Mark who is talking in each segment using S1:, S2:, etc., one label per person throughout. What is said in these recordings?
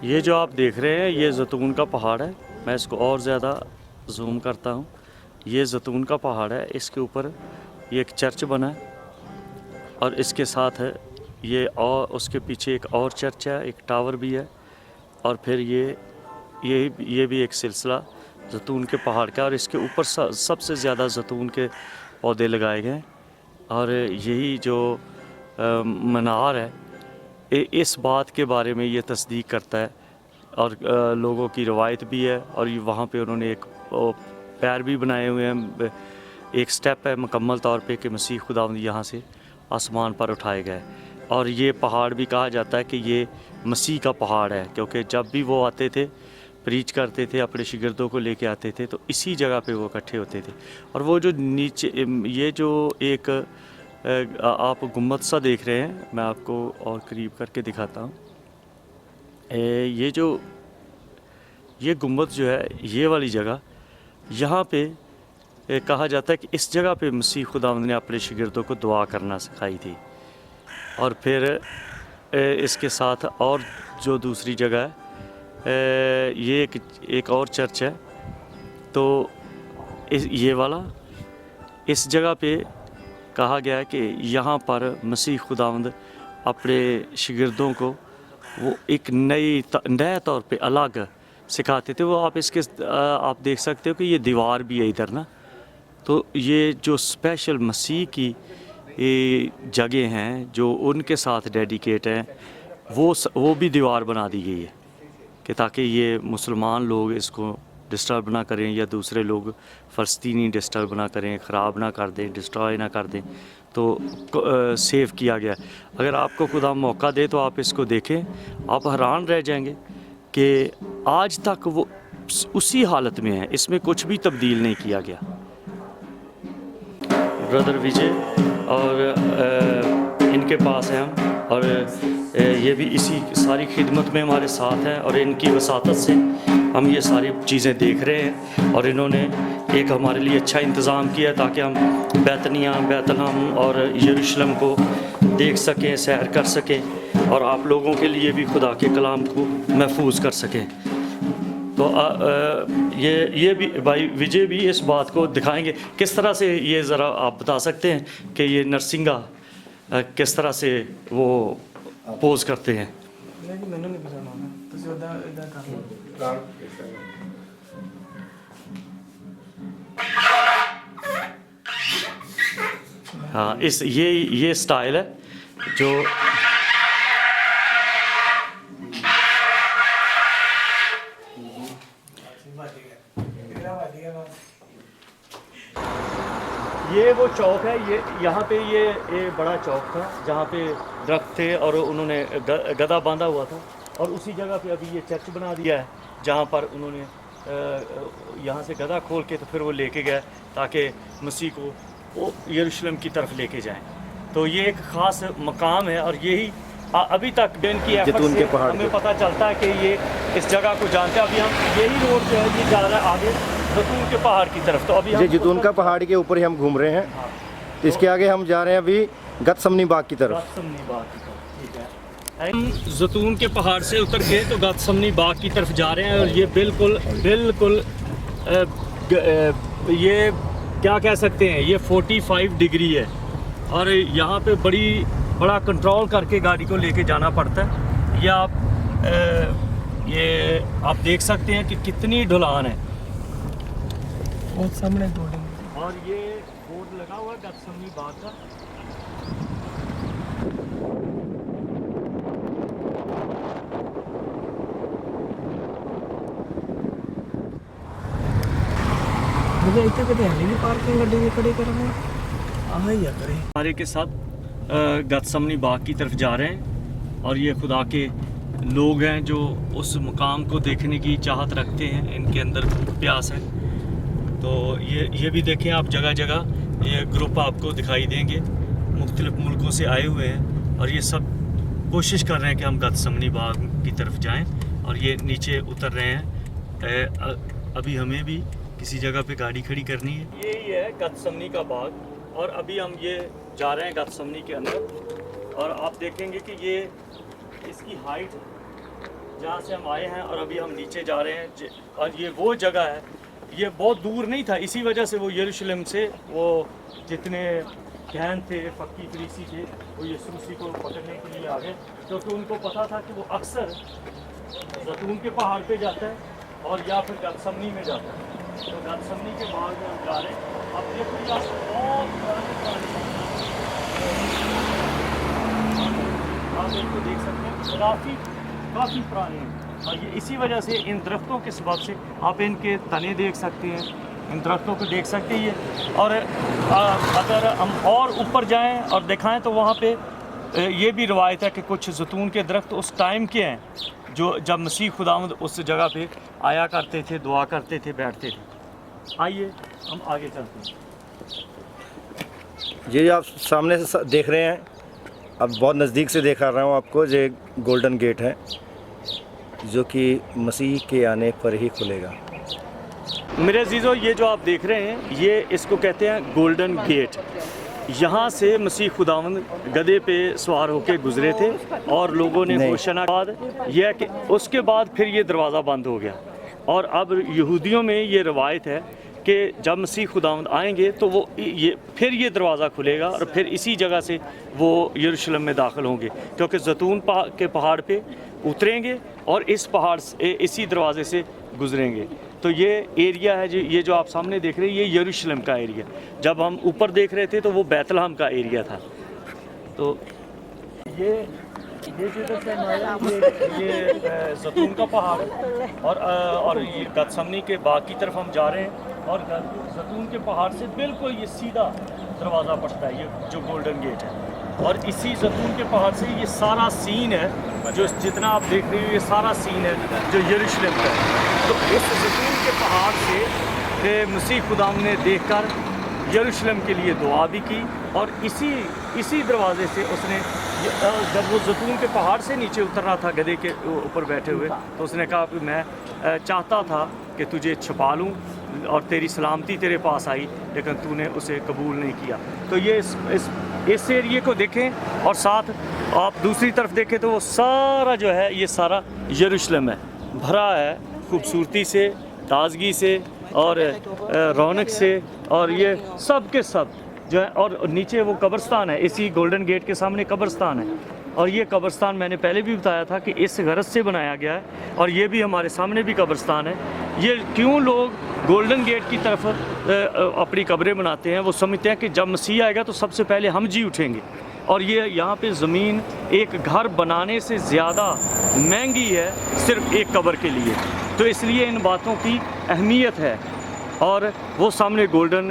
S1: ये जो आप देख रहे हैं ये ज़ैतून का पहाड़ है। मैं इसको और ज़्यादा जूम करता हूँ। ये ज़ैतून का पहाड़ है, इसके ऊपर ये एक चर्च बना है और इसके साथ है ये, और उसके पीछे एक और चर्च है, एक टावर भी है, और फिर ये भी एक सिलसिला ज़ैतून के पहाड़ का, और इसके ऊपर सबसे ज़्यादा ज़ैतून के पौधे लगाए गए हैं। और यही जो मनार है, इस बात के बारे में ये तस्दीक करता है, और लोगों की रवायत भी है, और ये वहाँ पे उन्होंने एक पैर भी बनाए हुए हैं, एक स्टेप है मुकम्मल तौर पे कि मसीह खुदावंद यहाँ से आसमान पर उठाए गए। और ये पहाड़ भी कहा जाता है कि ये मसीह का पहाड़ है, क्योंकि जब भी वो आते थे, प्रीच करते थे, अपने शिगिर्दों को लेके आते थे, तो इसी जगह पे वो इकट्ठे होते थे। और वो जो नीचे ये जो एक आप गुम्बद सा देख रहे हैं, मैं आपको और करीब करके दिखाता हूँ। ये गुम्बद जो है, ये वाली जगह, यहाँ पे कहा जाता है कि इस जगह पे मसीह खुदावंद ने अपने शिगिर्दों को दुआ करना सिखाई थी। और फिर इसके साथ और जो दूसरी जगह है, ये एक और चर्च है। तो ये वाला, इस जगह पे कहा गया है कि यहाँ पर मसीह खुदावंद अपने शिगिर्दों को वो एक नए तौर पे अलग सिखाते थे। वो आप देख सकते हो कि ये दीवार भी है इधर ना, तो ये जो स्पेशल मसीह की जगह हैं जो उनके साथ डेडिकेट हैं, वो भी दीवार बना दी गई है कि ताकि ये मुसलमान लोग इसको डिस्टर्ब ना करें, या दूसरे लोग फ़लस्तीनी डिस्टर्ब ना करें, ख़राब ना कर दें, डिस्ट्रॉय ना कर दें। तो सेव किया गया। अगर आपको खुदा मौका दे तो आप इसको देखें, आप हैरान रह जाएंगे कि आज तक वो उसी हालत में है, इसमें कुछ भी तब्दील नहीं किया गया। ब्रदर विजय और इनके पास हैं हम, और ये भी इसी सारी खिदमत में हमारे साथ हैं, और इनकी वसातत से हम ये सारी चीज़ें देख रहे हैं। और इन्होंने एक हमारे लिए अच्छा इंतज़ाम किया ताकि हम बैतनिया, बैतलहम और यरूशलेम को देख सकें, सैर कर सकें, और आप लोगों के लिए भी खुदा के कलाम को महफूज कर सकें। तो ये भी भाई विजय भी इस बात को दिखाएंगे किस तरह से, ये ज़रा आप बता सकते हैं कि ये नरसिंगा किस तरह से वो पोज करते हैं। हाँ, ये स्टाइल है जो ये वो चौक है, ये यहाँ पे ये बड़ा चौक था जहाँ पे दरख्त थे और उन्होंने गधा बांधा हुआ था, और उसी जगह पे अभी ये चर्च बना दिया है जहाँ पर उन्होंने यहाँ से गधा खोल के तो फिर वो लेके गए ताकि मसीह को वो यरूशलेम की तरफ लेके जाएं। तो ये एक ख़ास मकाम है, और यही अभी तक इनकी एफर्ट से हमें पता चलता है कि ये इस जगह को जानते हैं। अभी हम यही रोड जो है ये जा रहा है आगे ज़ैतून के पहाड़ की तरफ। तो अभी हम
S2: ज़ैतून का पहाड़ के ऊपर ही हम घूम रहे हैं।
S1: हाँ,
S2: तो इसके आगे हम जा रहे हैं अभी गतसमनी बाग की तरफ।
S1: ठीक है, हम ज़ैतून के पहाड़ से उतर गए तो गतसमनी बाग की तरफ जा रहे हैं, और ये बिल्कुल ये क्या कह सकते हैं, ये 45 डिग्री है, और यहाँ पे बड़ा कंट्रोल करके गाड़ी को लेके जाना पड़ता है। ये आप देख सकते हैं कि कितनी ढलान है,
S3: बहुत सामने बोर्ड,
S1: और ये बोर्ड लगा हुआ है गतसमनी बाग का।
S3: मुझे इतने कदे हली पार्किंग गड्डी भी खड़ी करना आ ही करे।
S1: सारे के साथ गतसमनी बाग की तरफ जा रहे हैं, और ये खुदा के लोग हैं जो उस मुकाम को देखने की चाहत रखते हैं, इनके अंदर प्यास है। तो ये भी देखें आप, जगह जगह ये ग्रुप आपको दिखाई देंगे, मुख्तलिफ मुल्कों से आए हुए हैं, और ये सब कोशिश कर रहे हैं कि हम गतसमनी बाग की तरफ जाएं, और ये नीचे उतर रहे हैं। अभी हमें भी किसी जगह पे गाड़ी खड़ी करनी है। यही है गतसमनी का बाग, और अभी हम ये जा रहे हैं गतसमनी के अंदर, और आप देखेंगे कि ये इसकी हाइट जहाँ से हम आए हैं और अभी हम नीचे जा रहे हैं और ये वो जगह है, ये बहुत दूर नहीं था, इसी वजह से वो यरूशलेम से वो जितने कहन थे, फक्की फरीसी थे, वो यीशु मसीह को पकड़ने के लिए आ गए, क्योंकि उनको पता था कि वो अक्सर जैतून के पहाड़ पे जाता है और या फिर गतसमनी में जाता है। तो गतसमनी के पहाड़ में हम जा रहे हैं। अब देखो ये बहुत पुराने आप इनको देख सकते हैं, काफ़ी पुराने हैं और ये इसी वजह से इन दरख्तों के सबब से आप इनके तने देख सकते हैं, इन दरख्तों को देख सकते हैं ये। और अगर हम और ऊपर जाएं और दिखाएं तो वहाँ पे ये भी रवायत है कि कुछ जैतून के दरख्त उस टाइम के हैं जो जब मसीह खुदावंद उस जगह पे आया करते थे, दुआ करते थे, बैठते थे। आइए हम आगे चलते हैं।
S2: ये जो आप सामने से देख रहे हैं, अब बहुत नज़दीक से दिखा रहा हूँ आपको, ये गोल्डन गेट है जो कि मसीह के आने पर ही खुलेगा।
S1: मेरे अजीज़ों, ये जो आप देख रहे हैं ये इसको कहते हैं गोल्डन गेट। यहाँ से मसीह खुदावंद गधे पे सवार होकर गुजरे थे और लोगों ने घोषणा बाद यह कि उसके बाद फिर ये दरवाज़ा बंद हो गया। और अब यहूदियों में ये रवायत है कि जब मसीह खुदावंद आएंगे तो वो फिर ये दरवाज़ा खुलेगा और फिर इसी जगह से वो यरूशलेम में दाखिल होंगे, क्योंकि जैतून के पहाड़ पे उतरेंगे और इस पहाड़ से इसी दरवाज़े से गुजरेंगे। तो ये एरिया है जो ये जो आप सामने देख रहे हैं, ये यरूशलेम का एरिया। जब हम ऊपर देख रहे थे तो वो बैतलहम का एरिया था। तो ये जिधर से ये जैतून का पहाड़ है और ये गतसमनी के बाग की तरफ हम जा रहे हैं और जैतून के पहाड़ से बिल्कुल ये सीधा दरवाज़ा पड़ता है, ये जो गोल्डन गेट है। और इसी जैतून के पहाड़ से ये सारा सीन है, जो जितना आप देख रहे हो ये सारा सीन है जो यरूशलेम का है। तो इस जैतून के पहाड़ से मसीह खुदाम ने देखकर यरूशलेम के लिए दुआ भी की और इसी दरवाज़े से उसने, जब वो जैतून के पहाड़ से नीचे उतर रहा था गधे के ऊपर बैठे हुए, तो उसने कहा कि मैं चाहता था कि तुझे छुपा लूँ और तेरी सलामती तेरे पास आई, लेकिन तूने उसे कबूल नहीं किया। तो ये इस एरिए को देखें और साथ आप दूसरी तरफ देखें तो वो सारा जो है ये सारा यरूशलेम है, भरा है खूबसूरती से, ताजगी से और रौनक से, और ये सब के सब जो है। और नीचे वो कब्रिस्तान है, इसी गोल्डन गेट के सामने कब्रिस्तान है। और ये कब्रिस्तान मैंने पहले भी बताया था कि इस गरज से बनाया गया है। और ये भी हमारे सामने भी कब्रिस्तान है। ये क्यों लोग गोल्डन गेट की तरफ अपनी कब्रें बनाते हैं? वो समझते हैं कि जब मसीह आएगा तो सबसे पहले हम जी उठेंगे। और ये यहाँ पे ज़मीन एक घर बनाने से ज़्यादा महंगी है सिर्फ एक कब्र के लिए। तो इसलिए इन बातों की अहमियत है। और वो सामने गोल्डन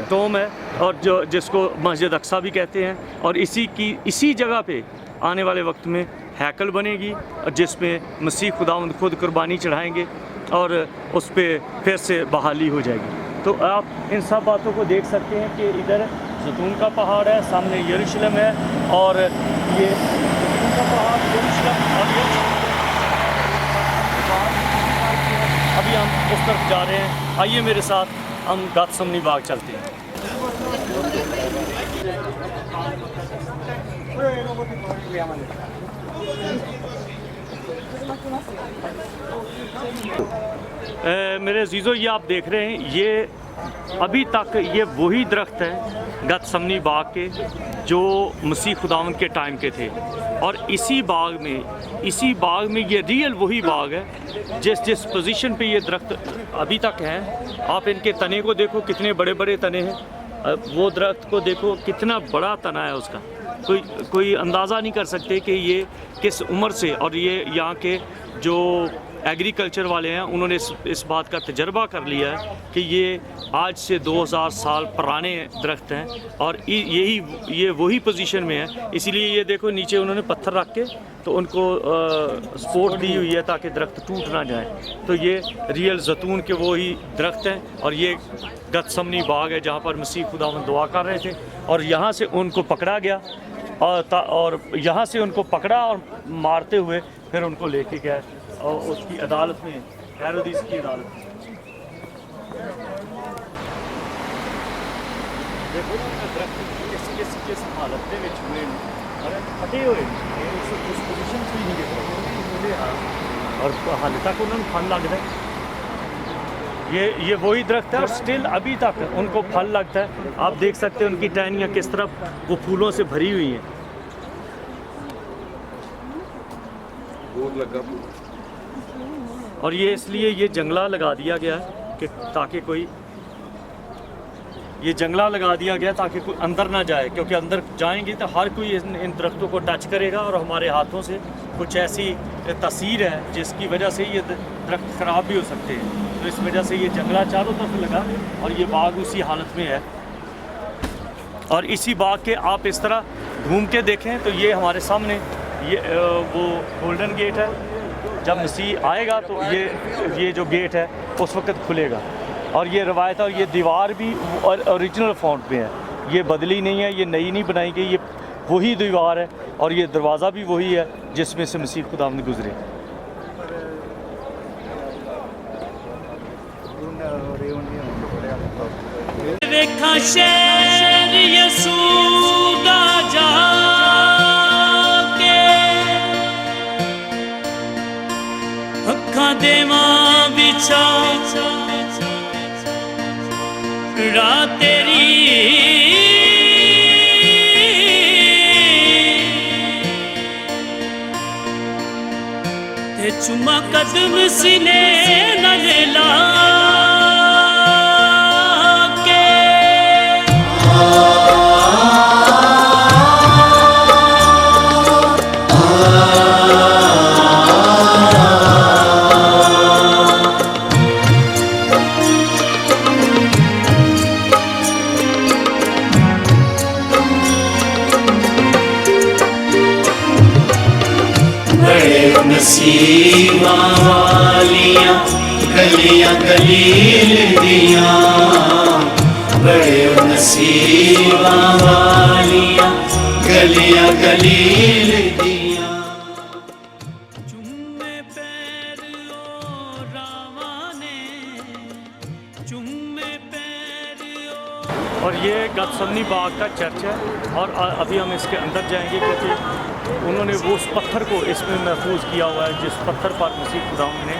S1: टोम है और जो जिसको मस्जिद अक्सा भी कहते हैं। और इसी जगह पे आने वाले वक्त में हैकल बनेगी और जिसमें मसीह खुदावंद खुद कुर्बानी चढ़ाएंगे और उस पर फिर से बहाली हो जाएगी। तो आप इन सब बातों को देख सकते हैं कि इधर जैतून का पहाड़ है, सामने यरूशलेम है और ये जैतून का पहाड़ यरूशलेम और अभी हम उस तरफ जा रहे हैं। आइए मेरे साथ, हम गतसमनी बाग चलते हैं। मेरे अजीज़ों, ये आप देख रहे हैं, ये अभी तक ये वही दरख्त है गतसमनी बाग के जो मसीह खुदावंद के टाइम के थे। और इसी बाग में ये रियल वही बाग है जिस पोजीशन पे ये दरख्त अभी तक हैं। आप इनके तने को देखो, कितने बड़े बड़े तने हैं। वो दरख्त को देखो, कितना बड़ा तना है उसका। कोई अंदाज़ा नहीं कर सकते कि ये किस उम्र से। और ये यहाँ के जो एग्रीकल्चर वाले हैं उन्होंने इस बात का तजर्बा कर लिया है कि ये आज से 2000 साल पुराने दरख्त हैं और ये वही पोजीशन में है। इसीलिए ये देखो नीचे उन्होंने पत्थर रख के तो उनको सपोर्ट दी हुई है ताकि दरख्त टूट ना जाए। तो ये रियल जैतून के वही दरख्त हैं। और ये गतसमनी बाग है जहाँ पर मसीह खुदावंद दुआ कर रहे थे और यहाँ से उनको पकड़ा गया और यहाँ से उनको पकड़ा और मारते हुए फिर उनको लेके गए और उसकी अदालत में, हेरोदिस की अदालत में। देखो दरख्त किस हालत में हुए और फटे हुए उस पोजीशन से ही नहीं देख रहे। और हाले तक उन्होंने फल लगता है। ये वही दरख्त है और स्टिल अभी तक उनको फल लगता है। आप देख सकते हैं उनकी टहनियाँ किस तरह वो फूलों से भरी हुई हैं। और ये इसलिए ये जंगला लगा दिया गया है कि ताकि कोई ये जंगला लगा दिया गया ताकि कोई अंदर ना जाए, क्योंकि अंदर जाएंगे तो हर कोई इन दरख्तों को टच करेगा और हमारे हाथों से कुछ ऐसी तासीर है जिसकी वजह से ये दरख्त ख़राब भी हो सकते हैं। तो इस वजह से ये जंगला चारों तरफ लगा और ये बाग उसी हालत में है। और इसी बाग के आप इस तरह घूम के देखें तो ये हमारे सामने ये वो गोल्डन गेट है। जब मसीह आएगा तो ये जो गेट है उस वक्त खुलेगा। और ये रवायत और ये दीवार भी ओरिजिनल फॉन्ट में है, ये बदली नहीं है, ये नई नहीं बनाई गई, ये वही दीवार है और ये दरवाज़ा भी वही है जिसमें से मसीह खुदावंद गुजरे।
S4: देखा शहर यसूदा जाके अखा देवा बिछा रात तेरी ते चुमा कदम सीने न ला नसीबा वालियां गलियां गलील दियां, बड़े नसीबा वालियां गलियां गलील दियां। चुम्मे पैर ओ रावाने, चुम्मे पैर ओ।
S1: और ये गतसमनी बाग का चर्च है और अभी हम इसके अंदर जाएंगे क्योंकि उन्होंने वो उस पत्थर को इसमें महफूज किया हुआ है जिस पत्थर पर मसीह खुदावंद ने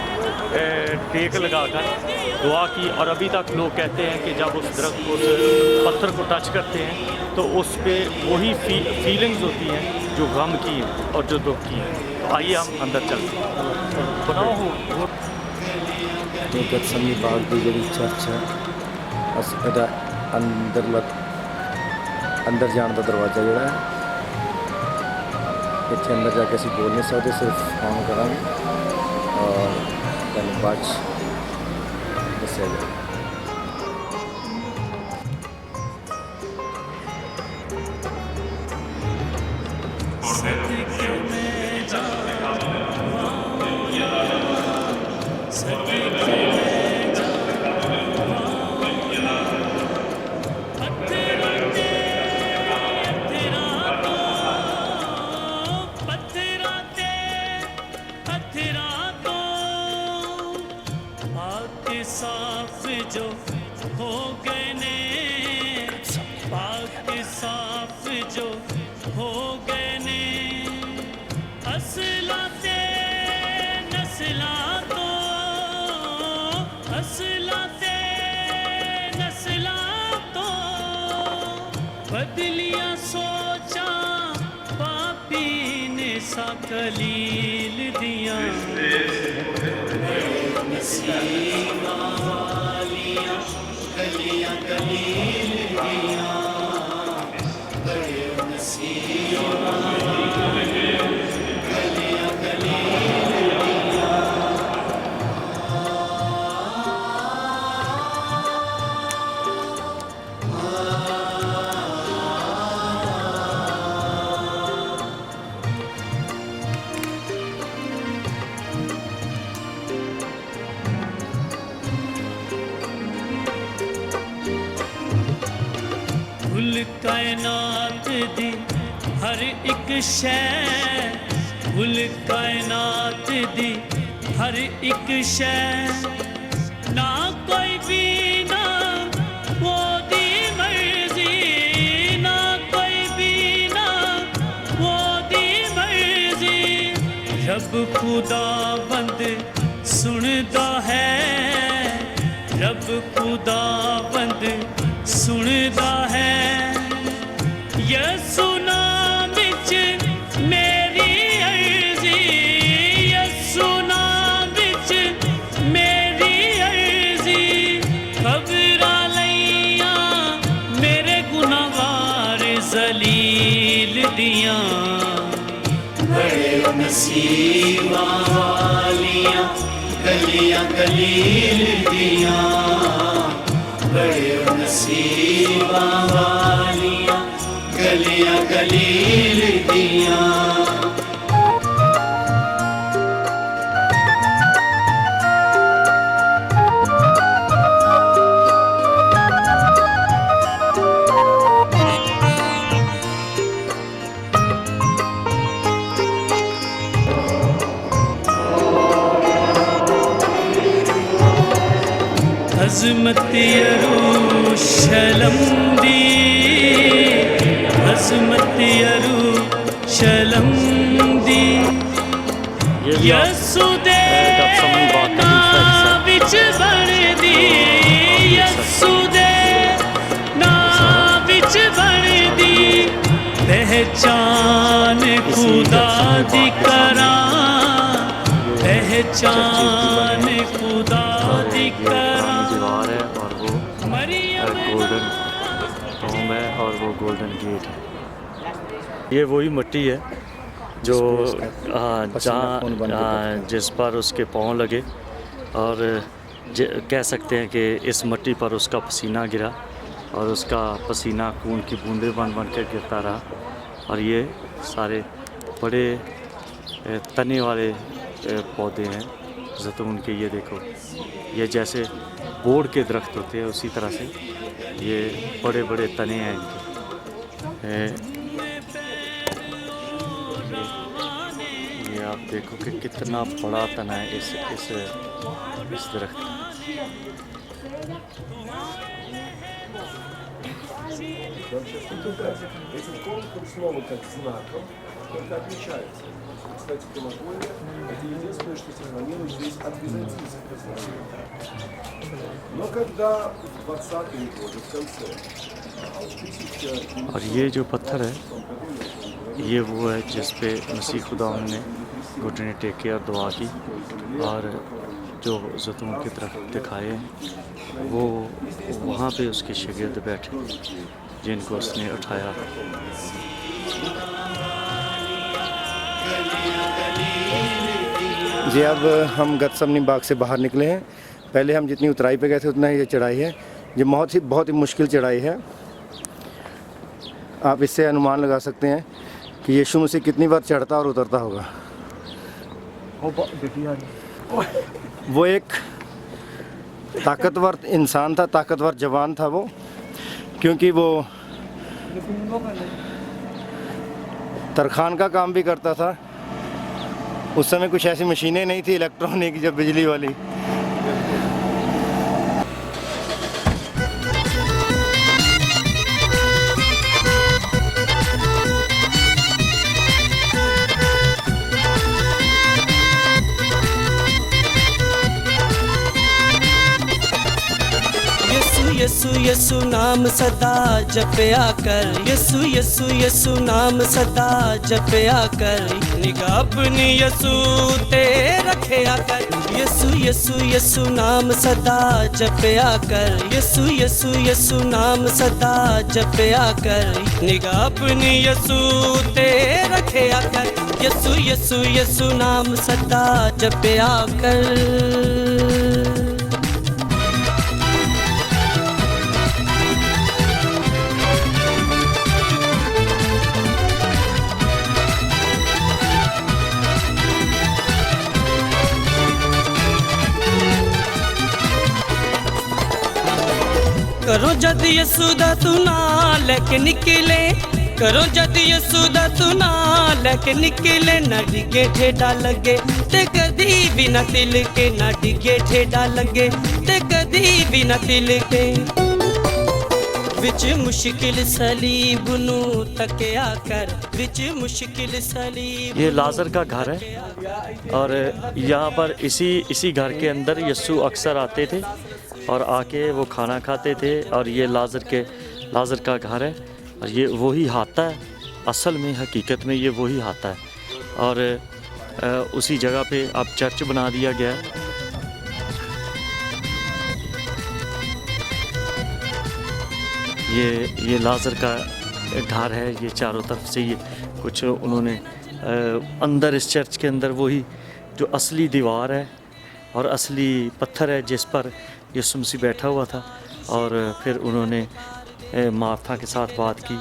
S1: टेक लगाकर दुआ की। और अभी तक लोग कहते हैं कि जब उस दरख्त को उस पत्थर को टच करते हैं तो उस पर वही फीलिंग्स होती हैं जो गम की हैं और जो दुख की हैं। तो आइए हम अंदर चलते हैं। बनाओ हो
S2: ये गतसमनी बाग की जी चर्च है, अंदर जाने का दरवाज़ा जोड़ा है। इतने अंदर जाके असी बोल नहीं सकते, सिर्फ फोन करांगे और तुहानूं बाद दस्सिया जाए।
S4: साफ जो हो गए ने, पाक साफ जो हो गए ने, असला ते नस्ला तो, असला ते नस्ला तो, बदलियां सोचा पापी ने सा कलील दिया। नसीबा वालियां गलियां गलील दियां, बड़े नसीबा वालियां गलियां गलील दियां। कायनात दी हर एक शै, कुल कायनात दी हर एक शै, ना कोई भी ना वो दी मर्जी, ना कोई भी ना वो दी मर्जी। रब खुदाबंद सुनदा है, रब खुदाबंद सुनदा है। यसु नाम विच मेरी अर्जी, यसु नाम विच मेरी अर्जी, खबरां लईयां मेरे गुनाहगार जलील दियां। बड़े नसीबां वालियां गलियां गलील दियां, बड़े नसीबां वालियां गलियां गलील दियां। अज़मत यरूशलम दी, अज़मत यरूशलम दी, यसु दे नाम विच बनदी, यसु दे नाम विच बनदी, पहचान खुदा दी करां, पहचान खुदा दी करां।
S1: दीवार है और वो गोल्डन टॉम है और वो गोल्डन गेट है। ये वही मिट्टी है जो जहाँ जिस पर उसके पाँव लगे और कह सकते हैं कि इस मिट्टी पर उसका पसीना गिरा और उसका पसीना खून की बूंदें बन बन कर गिरता रहा। और ये सारे बड़े तने वाले पौधे हैं जैतून के। ये देखो, ये जैसे बोर्ड के दरख्त होते हैं उसी तरह से ये बड़े बड़े तने हैं इनके। ये आप देखो कि कितना बड़ा तना है इस दरख्त का।
S5: Этим конкурс снова как знаком, только отличается. Кстати, колокольня – это единственное, что сохранилось здесь от византийских оснований. Но когда в 20-е годы, в конце,
S1: और ये जो पत्थर है ये वो है जिस पे मसीह खुदा ने घुटने टेके और दुआ की और जो जैतून के दरख्त दिखाए हैं वो वहाँ पे उसके शागिर्द बैठे जिनको उसने उठाया।
S2: जी अब हम गतसमनी बाग से बाहर निकले हैं। पहले हम जितनी उतराई पे गए थे उतना ही ये चढ़ाई है। ये बहुत ही मुश्किल चढ़ाई है। आप इससे अनुमान लगा सकते हैं कि यीशु मसीह कितनी बार चढ़ता और उतरता होगा। वो एक ताकतवर इंसान था, ताकतवर जवान था वो, क्योंकि वो तरखान का काम भी करता था। उस समय कुछ ऐसी मशीनें नहीं थी इलेक्ट्रॉनिक जो बिजली वाली।
S6: यसु यसु नाम सदा जपया कर, यसु यसु यसु नाम सदा जपया कर, निगाह अपनी यसु ते रखया कर। यसु यसु यसु नाम सदा जपया कर, यसु यसु यसु नाम सदा जपया कर, निगाह अपनी यसु ते रखया कर। यसु यसु यसु नाम सदा जपया कर। करो जद यसू दा तू नाम लेके निकले, करो जद यसू दा तू नाम लेके निकले, ना डिगे ठेडा लगे ते कदी भी ना तिलके, ना डिगे ठेडा लगे ते कदी भी ना तिलके। विच मुश्किल सलीब नू तकिया कर विच मुश्किल सलीब
S1: ये लाजर का घर है और यहाँ पर इसी घर के अंदर यीशु अक्सर आते थे और आके वो खाना खाते थे। और ये लाजर का घर है और ये वही हाता है, असल में हकीकत में ये वही हाता है। और उसी जगह पे अब चर्च बना दिया गया है। ये लाजर का घर है, ये चारों तरफ से ये कुछ उन्होंने अंदर इस चर्च के अंदर वही जो असली दीवार है और असली पत्थर है जिस पर यीशु मसीह बैठा हुआ था। और फिर उन्होंने मार्था के साथ बात की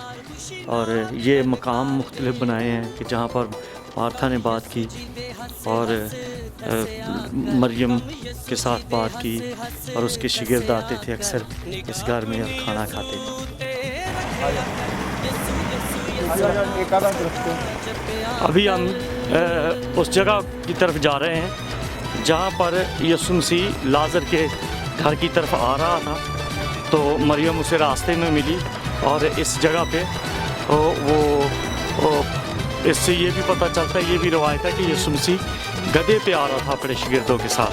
S1: और ये मकाम मुख्तलिफ बनाए हैं कि जहाँ पर मार्था ने बात की और मरियम के साथ बात की और उसके शिगिर्द आते थे अक्सर इस घर में और खाना खाते थे। अभी हम उस जगह की तरफ जा रहे हैं जहाँ पर यीशु मसीह लाजर के घर की तरफ आ रहा था। तो मरियम उसे रास्ते में मिली और इस जगह पे वो इससे ये भी पता चलता है, ये भी रवायत है कि यीशु मसीह गधे पे आ रहा था अपने शिगिर्दों के साथ।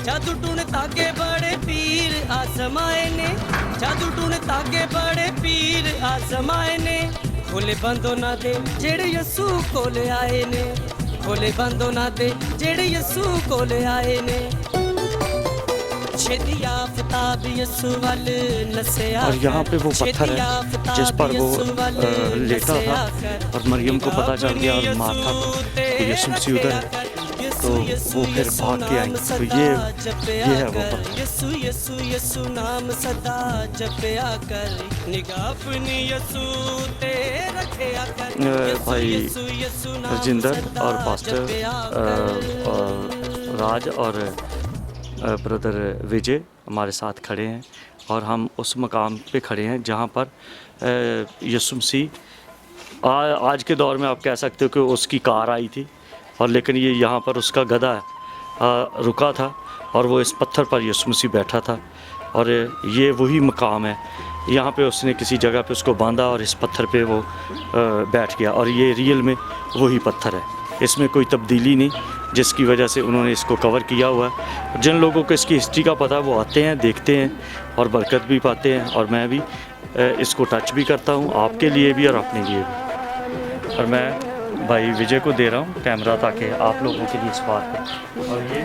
S6: जादू टूने ताके बड़े पीर आजमाए ने, जादू टूने ताके बड़े पीर आजमाए ने, खोले बंदो ना दे जेड़े यीशु कोले आए ने, खोले बंदो ना दे जेड़े यीशु कोले आए ने।
S1: और यहाँ पे वो पत्थर है जिस पर वो लेटा था और मरियम को पता चल गया और मार्था को कि यीशु मसीह उधर है तो वो फिर भाग के आई। तो ये है वो पत्थर।
S6: यीशु नाम सदा जपया कर, निगाह अपनी यीशु ते रखया कर।
S1: भाई रजिंदर और पास्टर राज और ब्रदर विजय हमारे साथ खड़े हैं और हम उस मकाम पे खड़े हैं जहाँ पर यीशु मसीह आज के दौर में आप कह सकते हो कि उसकी कार आई थी और लेकिन ये यहाँ पर उसका गधा रुका था और वो इस पत्थर पर यीशु मसीह बैठा था। और ये वही मकाम है, यहाँ पे उसने किसी जगह पे उसको बांधा और इस पत्थर पे वो बैठ गया और ये रियल में वही पत्थर है, इसमें कोई तब्दीली नहीं, जिसकी वजह से उन्होंने इसको कवर किया हुआ है। जिन लोगों को इसकी हिस्ट्री का पता है वो आते हैं, देखते हैं और बरकत भी पाते हैं। और मैं भी इसको टच भी करता हूँ, आपके लिए भी और अपने लिए भी। और मैं भाई विजय को दे रहा हूँ कैमरा ताकि आप लोगों के लिए इस बात पर। और ये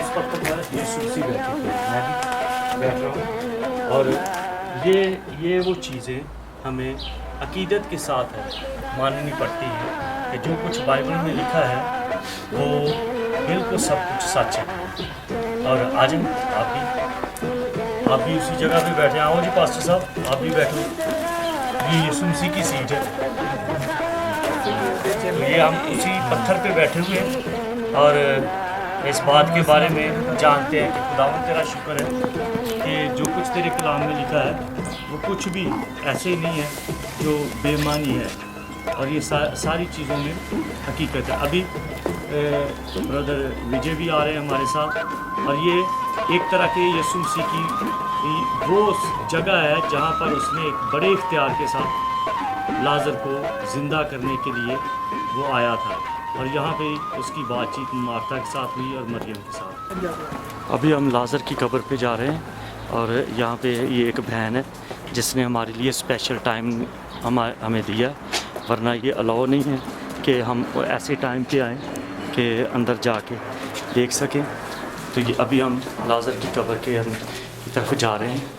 S1: इस पत्थर पर यीशु मसीह बैठे थे, मैं भी बैठ रहा हूँ। और ये वो चीज़ें हमें अकीदत के साथ है माननी पड़ती है कि जो कुछ बाइबल में लिखा है वो बिल्कुल सब कुछ सच है। और आज आप भी उसी जगह पे बैठे। आओ जी पास्टर साहब, आप भी बैठो। ये यीशु मसीह की सीट है, ये हम उसी पत्थर पे बैठे हुए हैं और इस बात के बारे में जानते हैं कि खुदावंद तेरा शुक्र है कि जो कुछ तेरे कलाम में लिखा है वो कुछ भी ऐसे नहीं है जो बेईमानी है और ये सारी चीज़ों में हकीकत है। अभी ब्रदर विजय भी आ रहे हैं हमारे साथ और ये एक तरह के यीशु मसीह की वो जगह है जहाँ पर उसने एक बड़े इख्तियार के साथ लाजर को ज़िंदा करने के लिए वो आया था और यहाँ पे उसकी बातचीत मार्था के साथ हुई और मरियम के साथ। अभी हम लाजर की कब्र पे जा रहे हैं और यहाँ पे ये एक बहन है जिसने हमारे लिए स्पेशल टाइम हमें दिया, वरना ये अलाउ नहीं है कि हम ऐसे टाइम पे आएँ कि अंदर जाके देख सकें। तो ये अभी हम लाजर की कब्र के की तरफ जा रहे हैं।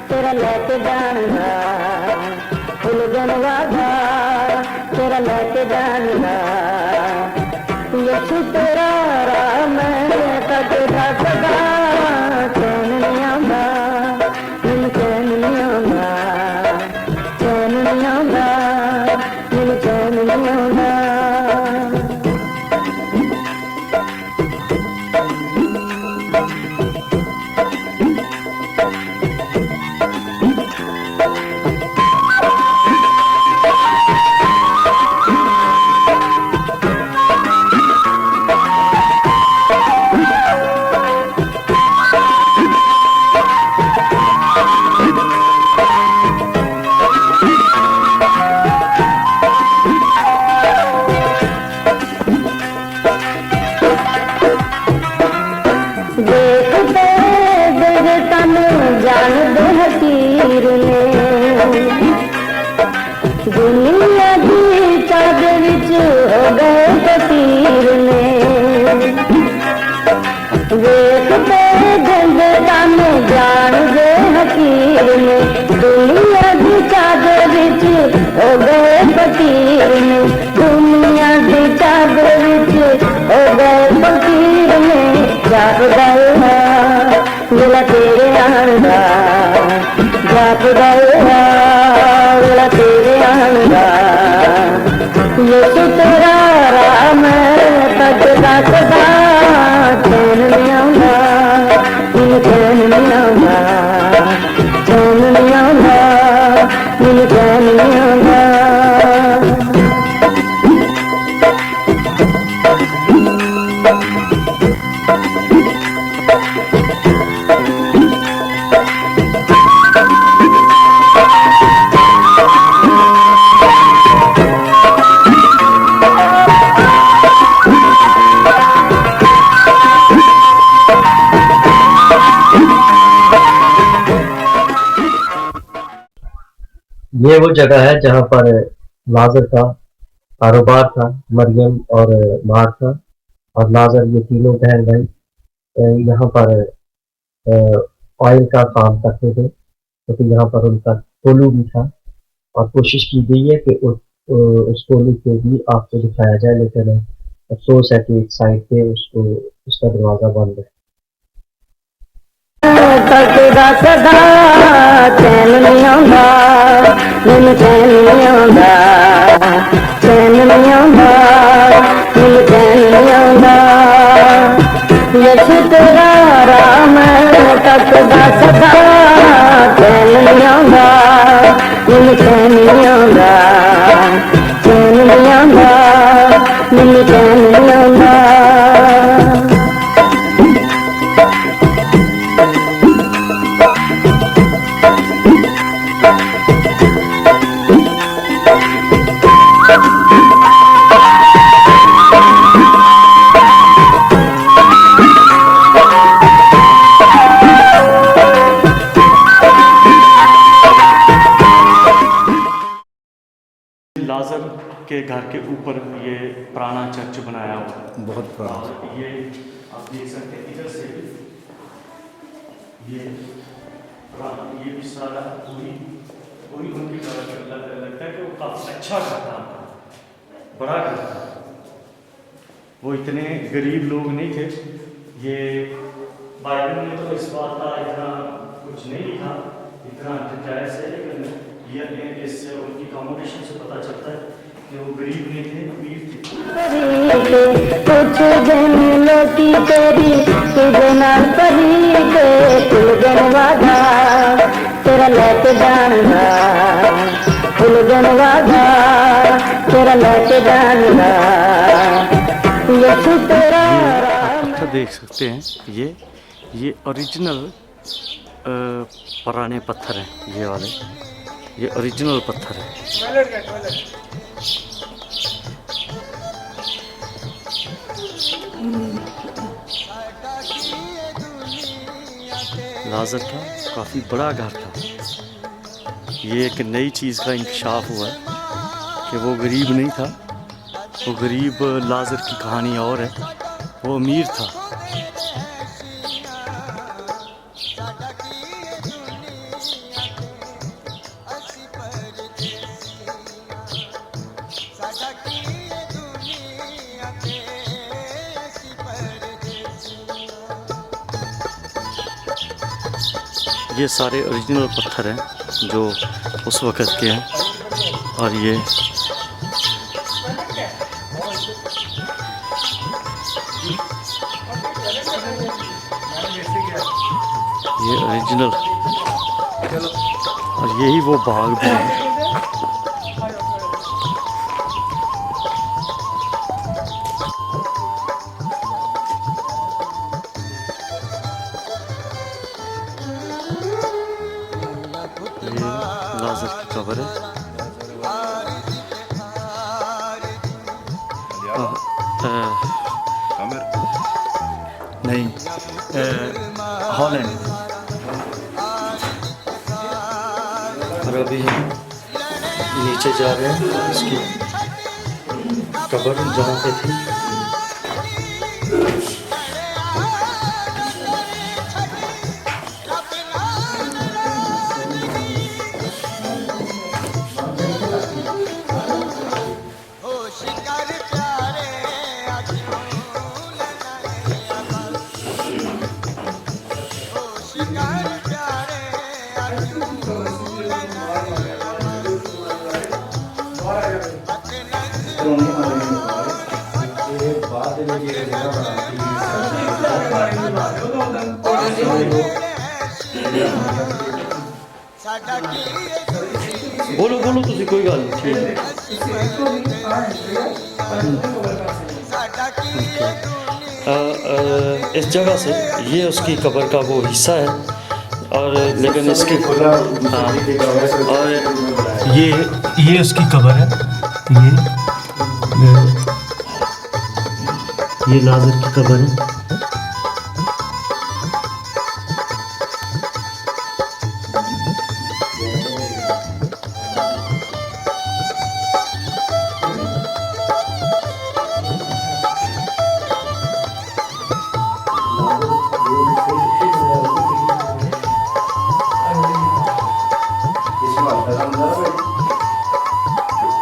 S7: तेरा लेके जाना फुलगन वादा, तेरा लेके जाना यीशु तेरा राम तेरा सदा चैन नहीं आंदा, मैनू चैन नहीं आंदा, चैन नहीं आंदा, मैनू चैन नहीं आंदा। दुनिया दी चाद विच हो गए फकीर ने वेखते गंद तन जान दे हकीर ने दुनिया दी चाद विच हो गए फकीर ने दुनिया दी चाद विच हो गए फकीर ने जाप गए मेरा तेरे आंदा जाप गए मेरा तेरे आंदा यीशु तेरा राम तकदा सदा चैन नहीं आंदा मैनू चैन नहीं आंदा चैन नहीं आंदा मैनू चैन नहीं आंदा
S8: ये वो जगह है जहाँ पर लाजर का कारोबार था, मरियम और मार्था और लाजर ये तीनों बहन भाई यहाँ पर ऑयल का काम करते थे, क्योंकि तो यहाँ पर उनका कोलू भी था और कोशिश की गई है कि उस कोलू को भी आपको दिखाया जाए, लेकिन अफसोस है कि एक साइड पे उसका दरवाज़ा बंद है।
S7: तकदा सदा चैन नहीं आंदा मैनू चैन नहीं आंदा चैन नहीं आंदा मैनू चैन नहीं आंदा यीशु तेरा राम तकदा सदा चैन नहीं आंदा मैनू चैन नहीं आंदा चैन नहीं आंदा मैनू चैन नहीं आंदा
S1: लाजर के घर के ऊपर ये पुराना चर्च बनाया हुआ है,
S2: बहुत पुराना।
S1: और ये आप देख सकते हैं इधर से ये भी सारा पूरी उनकी लगता है कि वो काफ़ी अच्छा घर था, बड़ा घर था। वो इतने गरीब लोग नहीं थे। ये बाइबल में तो इस बात का इतना कुछ नहीं लिखा, इतना डिटेल से, लेकिन ये इससे उनकी कॉम्बिनेशन से पता चलता है कि वो गरीब नहीं थे, अमीर थे।
S7: कुछ दिन लोटी तेरी तुझे नाल परी के कुल दिन वादा तेरा लेके जानदा कुल दिन वादा तेरा लेके जानदा यीशु तेरा
S1: पत्थर देख सकते हैं, ये ओरिजिनल पुराने पत्थर हैं, ये वाले ये ओरिजिनल पत्थर है। लाजर था काफ़ी बड़ा घर था। ये एक नई चीज़ का इंकशाफ हुआ है कि वो गरीब नहीं था, वो गरीब लाजर की कहानी और है, वो अमीर था। ये सारे ओरिजिनल पत्थर हैं जो उस वक़्त के हैं, और ये ओरिजिनल, और यही वो बाग भी है। लाजर की कब्र है। नहीं, हॉलैंड। और अभी नीचे जा रहे हैं इसकी कब्र जहाँ पे थी। बोलो बोलो तुसी कोई गल नहीं ठीक है। इस जगह से ये उसकी कब्र का वो हिस्सा है और लेकिन इसके हाँ और ये उसकी कब्र है। ये लाजर की कब्र है।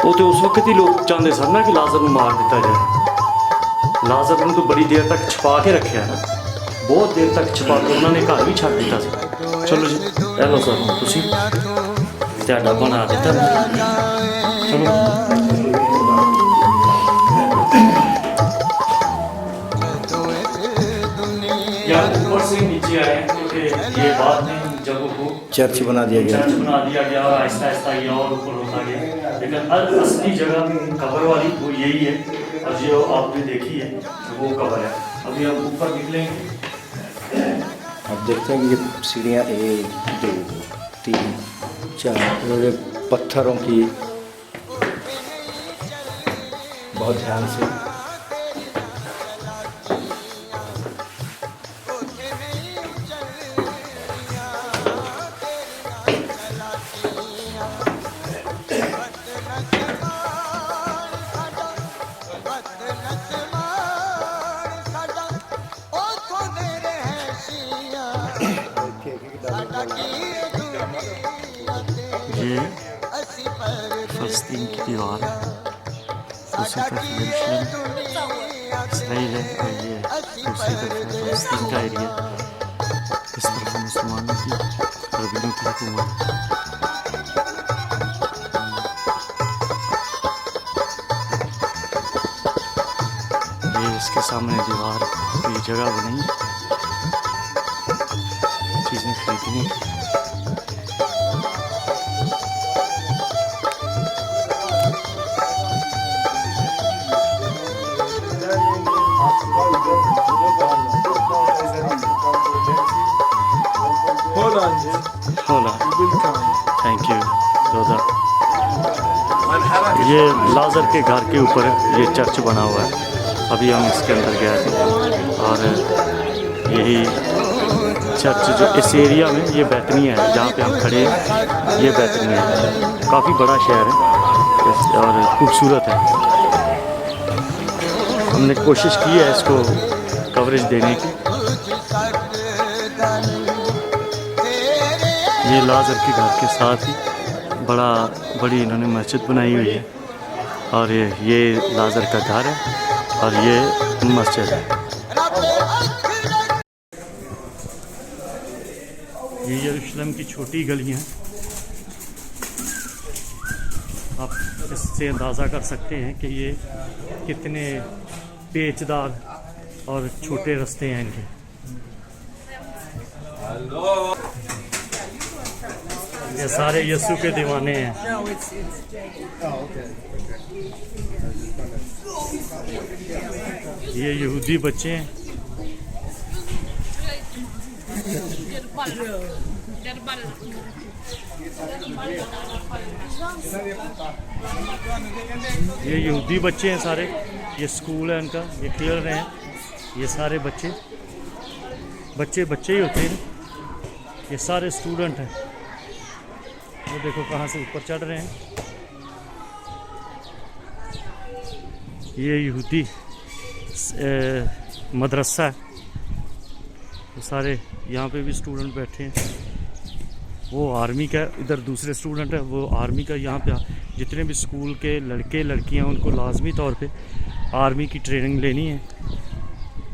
S1: वो तो उस वक्त ही लोग चाहते सन ना कि लाजर को मार दिता जाए। लाजर को तो बड़ी देर तक छुपा के रखे ना, बहुत देर तक छुपा के उन्होंने घर भी छड़ दिता सी। चलो जी हेलो सर तुसी ਤੁਹਾਡਾ बना दिता। चलो यार ऊपर से नीचे आए क्योंकि ये बाद में जगहों को
S2: चर्च बना दिया गया।
S1: चर्च बना दिया गया और आहिस्ता आहिस्ता ये और ऊपर होता गया, लेकिन असली जगह कब्र वाली वो यही है और जो आपने देखी है वो कब्र है। अभी हम ऊपर निकलेंगे।
S2: आप देखते हैं कि ये सीढ़ियाँ 1 2 3 4 और ये पत्थरों की बहुत ध्यान से
S1: ये फ़लस्तीन की दीवार है, दूसरी तरफ यरूशलेम इसराइल है और ये दूसरी तरफ फ़लस्तीन का एरिया। इस तरफ मुसलमानों की रबीलों की हुकूमत। ये इसके सामने दीवार की जगह बनी चीज़ें खरीदने की। होला थैंक यू रोजा। ये लाजर के घर के ऊपर ये चर्च बना हुआ है। अभी हम इसके अंदर गए थे और यही चर्च जो इस एरिया में ये बैतनिया है जहाँ पे हम खड़े हैं। ये बैतनिया है, काफ़ी बड़ा शहर है और खूबसूरत है। हमने कोशिश की है इसको कवरेज देने की। ये लाजर के घर के साथ ही बड़ी इन्होंने मस्जिद बनाई हुई है और ये लाजर का घर है और ये मस्जिद है। ये यरूशलेम की छोटी गलियां हैं। आप इससे अंदाज़ा कर सकते हैं कि ये कितने पेचदार और छोटे रास्ते हैं इनके। ये सारे यीशु के दीवाने हैं। ये यहूदी बच्चे हैं। ये यहूदी बच्चे हैं सारे। ये स्कूल है उनका, ये खेल रहे हैं। ये सारे बच्चे ही होते हैं। ये सारे स्टूडेंट हैं। वो देखो कहाँ से ऊपर चढ़ रहे हैं। ये यहूदी मदरसा है, वो सारे यहाँ पे भी स्टूडेंट बैठे हैं। वो आर्मी का, इधर दूसरे स्टूडेंट है वो आर्मी का। यहाँ पे जितने भी स्कूल के लड़के लड़कियाँ उनको लाजमी तौर पे आर्मी की ट्रेनिंग लेनी है।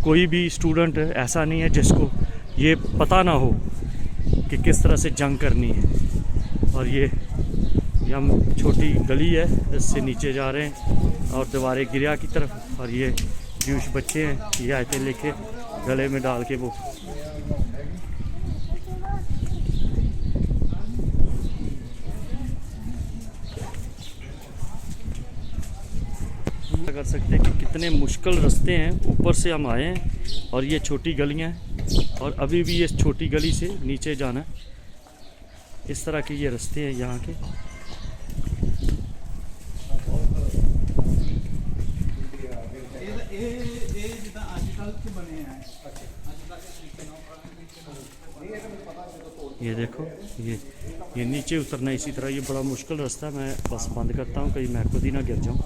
S1: कोई भी स्टूडेंट ऐसा नहीं है जिसको ये पता ना हो कि किस तरह से जंग करनी है। और ये हम छोटी गली है, इससे नीचे जा रहे हैं और दीवारें गिरिया की तरफ। और ये जूश बच्चे हैं, ये आयतें लेके गले में डाल के वो कर सकते हैं कि कितने मुश्किल रास्ते हैं। ऊपर से हम आए हैं और ये छोटी गलियां हैं और अभी भी ये छोटी गली से नीचे जाना है। इस तरह के ये रास्ते हैं यहाँ के। ये देखो ये नीचे उतरना इसी तरह, ये बड़ा मुश्किल रास्ता है। मैं बस बंद करता हूँ कहीं मैं खुद ही ना गिर जाऊँ।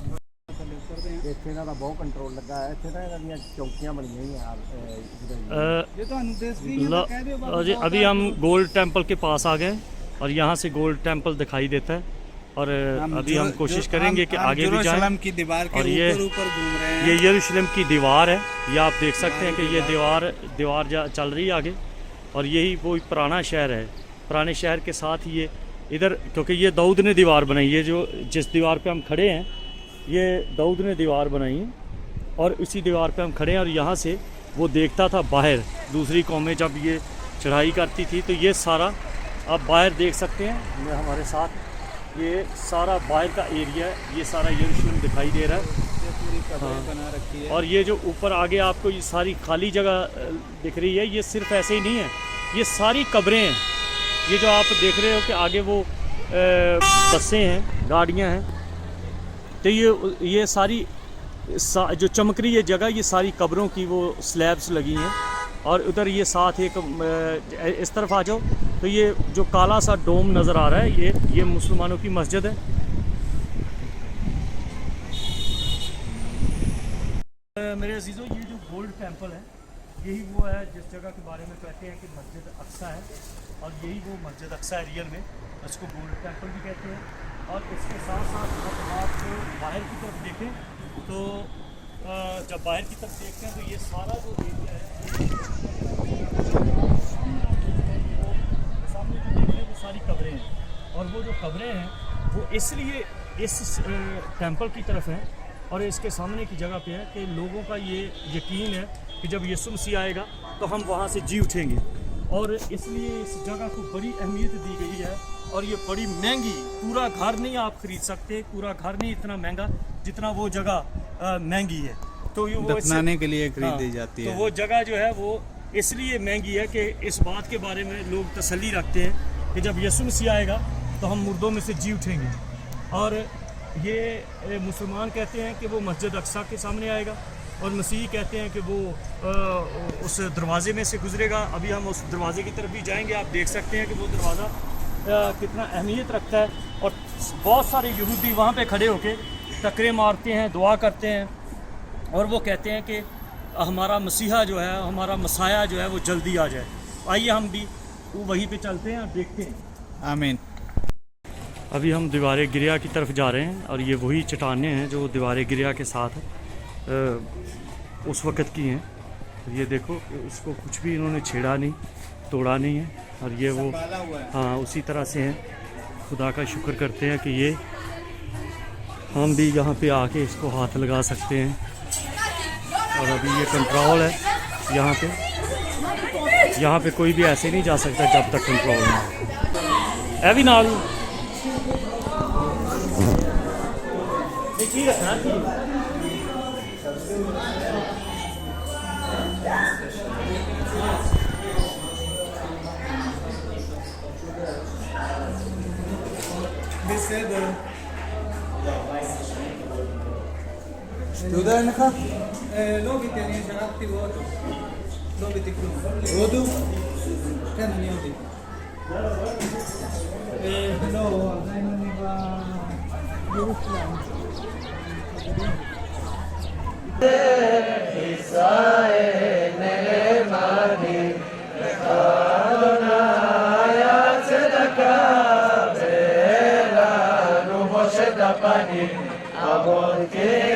S2: ਇੱਥੇ ਇਹਨਾਂ ਦਾ ਬਹੁਤ ਕੰਟਰੋਲ ਲੱਗਾ ਹੈ। ਇੱਥੇ ਤਾਂ ਇਹਨਾਂ ਦੀਆਂ ਚੌਕੀਆਂ ਬਣੀਆਂ ਹੀ ਆ।
S1: जी अभी हम गोल्ड टेम्पल के पास आ गए और यहाँ से गोल्ड टेम्पल दिखाई देता है। और अभी हम कोशिश करेंगे कि आगे भी जाएं।
S9: की दीवार के
S1: और ये
S9: ऊपर घूम रहे हैं।
S1: ये यरूशलेम की दीवार है, ये आप देख सकते हैं कि ये दीवार चल रही है आगे। और यही वो पुराना शहर है। पुराने शहर के साथ ही ये इधर, क्योंकि ये दाऊद ने दीवार बनाई है, जो जिस दीवार पे हम खड़े हैं ये दाऊद ने दीवार बनाई है। और इसी दीवार पे हम खड़े हैं और यहाँ से वो देखता था बाहर दूसरी कौमें जब ये चढ़ाई करती थी। तो ये सारा आप बाहर देख सकते हैं, मैं हमारे साथ ये सारा बाहर का एरिया है, ये सारा यरूशलेम दिखाई दे रहा है।
S9: बना रखी है।
S1: और ये जो ऊपर आगे आपको ये सारी खाली जगह दिख रही है, ये सिर्फ ऐसे ही नहीं है, ये सारी कब्रें हैं। ये जो आप देख रहे हो कि आगे वो बसें हैं, गाड़ियाँ हैं, तो ये सारी जो चमक रही है जगह, ये सारी कब्रों की वो स्लैब्स लगी हैं। और उधर ये साथ एक इस तरफ आ जाओ तो ये जो काला सा डोम नज़र आ रहा है, ये मुसलमानों की मस्जिद है। मेरे अजीज़ों, ये जो गोल्ड टेम्पल है यही वो है जिस जगह के बारे में कहते हैं कि मस्जिद अक्सा है। और यही वो मस्जिद अक्सा है रियल में, इसको गोल्ड टेम्पल भी कहते हैं। और इसके साथ साथ जब आप बाहर की तरफ देखें तो जब बाहर की तरफ देखते हैं तो ये सारा जो एरिया है सामने जो देख रहे हैं वो सारी कब्रें हैं। और वो जो कब्रें हैं वो इसलिए इस टेम्पल की तरफ हैं और इसके सामने की जगह पे है कि लोगों का ये यकीन है कि जब यीशु मसीह आएगा तो हम वहाँ से जी उठेंगे। और इसलिए इस जगह को बड़ी अहमियत दी गई है। और ये बड़ी महंगी, पूरा घर नहीं आप खरीद सकते, पूरा घर नहीं इतना महंगा जितना वो जगह महंगी है। तो ये वो
S9: दफनाने के लिए खरीदी जाती है।
S1: तो वो जगह जो है वो इसलिए महंगी है कि इस बात के बारे में लोग तसल्ली रखते हैं कि जब यीशु मसीह आएगा तो हम मुर्दों में से जी उठेंगे। और ये मुसलमान कहते हैं कि वो मस्जिद अक्सा के सामने आएगा और मसीह कहते हैं कि वो उस दरवाज़े में से गुजरेगा। अभी हम उस दरवाज़े की तरफ भी जाएंगे। आप देख सकते हैं कि वो दरवाज़ा कितना अहमियत रखता है। और बहुत सारे यहूदी वहाँ पे खड़े होके टकरे मारते हैं, दुआ करते हैं और वो कहते हैं कि हमारा मसीहा जो है, हमारा मसाया जो है वो जल्दी आ जाए। आइए हम भी वहीं पे चलते हैं और देखते हैं।
S9: आमीन।
S1: अभी हम दीवारें गिरिया की तरफ जा रहे हैं और ये वही चट्टानें हैं जो दीवारें गिरिया के साथ उस वक़्त की हैं। ये देखो, इसको कुछ भी इन्होंने छेड़ा नहीं, तोड़ा नहीं है। और ये वो हाँ उसी तरह से हैं। खुदा का शुक्र करते हैं कि ये हम भी यहाँ पे आके इसको हाथ लगा सकते हैं। और अभी ये कंट्रोल है यहाँ पे कोई भी ऐसे नहीं जा सकता जब तक कंट्रोल ना हो। है भी नाल रखना
S9: תודה לך? לא ביטי, אני שלחתי באוטו. לא ביטי כלום. הודו? כן, אני הודי. לא, עדיין אני בירושלים.
S2: Amor que